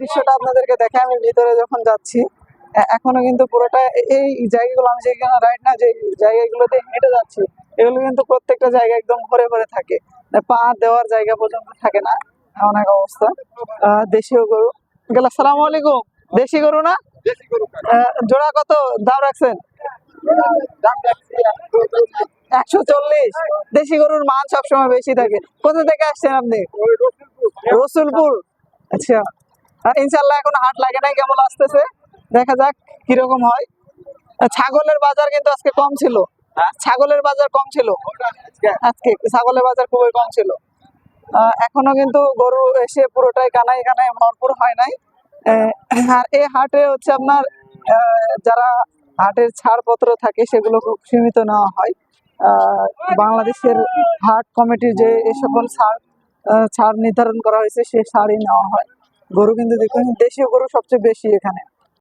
দৃশ্যটা আপনাদেরকে দেখে আমি ভিতরে যখন যাচ্ছি, এখনো কিন্তু পুরোটা এই জায়গাগুলো আমি যেখানে রাইট না যে জায়গাগুলোতে হেঁটে যাচ্ছি, এগুলো কিন্তু প্রত্যেকটা জায়গা একদম ভরে ভরে থাকে, পা দেওয়ার জায়গা পর্যন্ত থাকে না, এমন এক অবস্থা। দেশীয় গরু গেল। আসসালামু আলাইকুম। দেশি গরু না? জোড়া কত দাম রাখছেন? 140। দেশি গরুর মান সবসময় বেশি থাকে। কোথা থেকে আসছেন আপনি? রসুলপুর। আচ্ছা, ইনশাল্লাহ এখন হাট লাগে নাই, কেমন আসতেছে দেখা যাক কিরকম হয়। ছাগলের বাজার কিন্তু আজকে কম ছিল, ছাগলের বাজার কম ছিল আজকে, ছাগলের বাজার খুবই কম ছিল। এখনো কিন্তু গরু এসে পুরোটাই কানায় কানায় ভরপুর হয় নাই। আর এই হাটে হচ্ছে আপনার যারা হাটের ছাড়পত্র থাকে সেগুলো খুব সীমিত নেওয়া হয়। বাংলাদেশের হাট কমিটির যে সকল ছাড় নির্ধারণ করা হয়েছে সে ছাড়ই নেওয়া হয়। গরু কিন্তু দেখুন দেশীয় গরু সবচেয়ে বেশি এখানে।